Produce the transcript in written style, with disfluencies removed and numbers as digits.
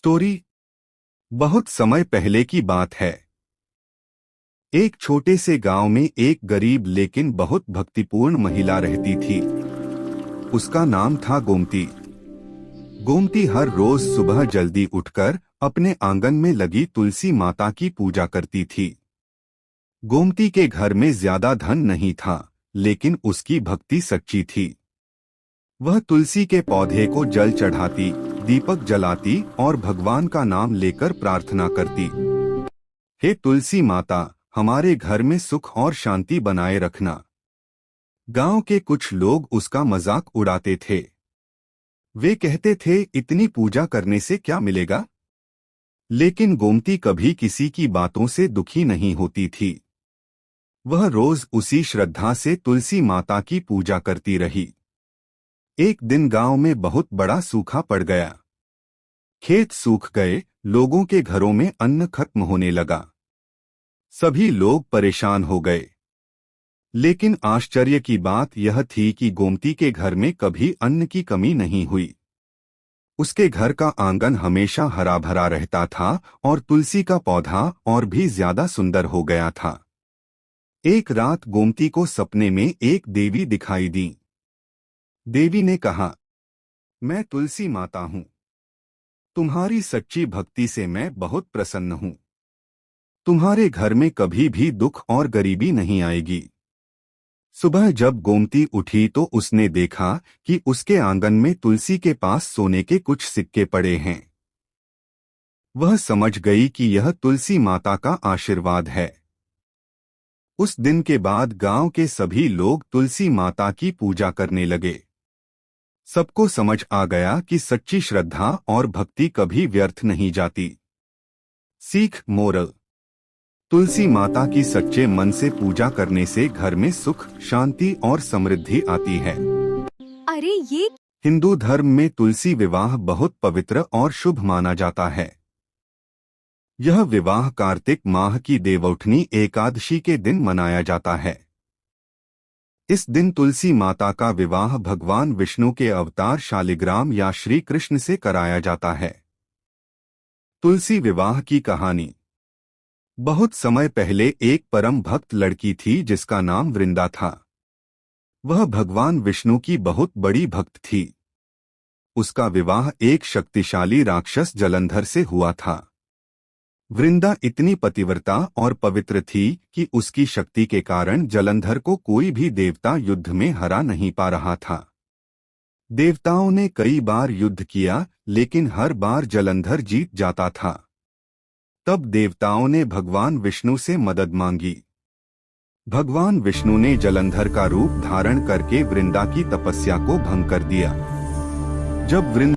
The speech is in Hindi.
स्टोरी। बहुत समय पहले की बात है। एक छोटे से गांव में एक गरीब लेकिन बहुत भक्तिपूर्ण महिला रहती थी। उसका नाम था गोमती। गोमती हर रोज सुबह जल्दी उठकर अपने आंगन में लगी तुलसी माता की पूजा करती थी। गोमती के घर में ज्यादा धन नहीं था, लेकिन उसकी भक्ति सच्ची थी। वह तुलसी के पौधे को जल चढ़ाती, दीपक जलाती और भगवान का नाम लेकर प्रार्थना करती। हे तुलसी माता, हमारे घर में सुख और शांति बनाए रखना। गांव के कुछ लोग उसका मजाक उड़ाते थे। वे कहते थे, इतनी पूजा करने से क्या मिलेगा? लेकिन गोमती कभी किसी की बातों से दुखी नहीं होती थी। वह रोज उसी श्रद्धा से तुलसी माता की पूजा करती रही। एक दिन गांव में बहुत बड़ा सूखा पड़ गया। खेत सूख गए, लोगों के घरों में अन्न खत्म होने लगा। सभी लोग परेशान हो गए। लेकिन आश्चर्य की बात यह थी कि गोमती के घर में कभी अन्न की कमी नहीं हुई। उसके घर का आंगन हमेशा हरा भरा रहता था और तुलसी का पौधा और भी ज्यादा सुंदर हो गया था। एक रात गोमती को सपने में एक देवी दिखाई दी। देवी ने कहा, मैं तुलसी माता हूँ। तुम्हारी सच्ची भक्ति से मैं बहुत प्रसन्न हूँ। तुम्हारे घर में कभी भी दुख और गरीबी नहीं आएगी। सुबह जब गोमती उठी तो उसने देखा कि उसके आंगन में तुलसी के पास सोने के कुछ सिक्के पड़े हैं। वह समझ गई कि यह तुलसी माता का आशीर्वाद है। उस दिन के बाद गांव के सभी लोग तुलसी माता की पूजा करने लगे। सबको समझ आ गया कि सच्ची श्रद्धा और भक्ति कभी व्यर्थ नहीं जाती। सीख मोरल: तुलसी माता की सच्चे मन से पूजा करने से घर में सुख, शांति और समृद्धि आती है। अरे ये हिंदू धर्म में तुलसी विवाह बहुत पवित्र और शुभ माना जाता है। यह विवाह कार्तिक माह की देवउठनी एकादशी के दिन मनाया जाता है। इस दिन तुलसी माता का विवाह भगवान विष्णु के अवतार शालिग्राम या श्री कृष्ण से कराया जाता है। तुलसी विवाह की कहानी। बहुत समय पहले एक परम भक्त लड़की थी जिसका नाम वृंदा था। वह भगवान विष्णु की बहुत बड़ी भक्त थी। उसका विवाह एक शक्तिशाली राक्षस जलंधर से हुआ था। वृंदा इतनी पतिव्रता और पवित्र थी कि उसकी शक्ति के कारण जलंधर को कोई भी देवता युद्ध में हरा नहीं पा रहा था। देवताओं ने कई बार युद्ध किया, लेकिन हर बार जलंधर जीत जाता था। तब देवताओं ने भगवान विष्णु से मदद मांगी। भगवान विष्णु ने जलंधर का रूप धारण करके वृंदा की तपस्या को भंग कर दिया। जब वृंदा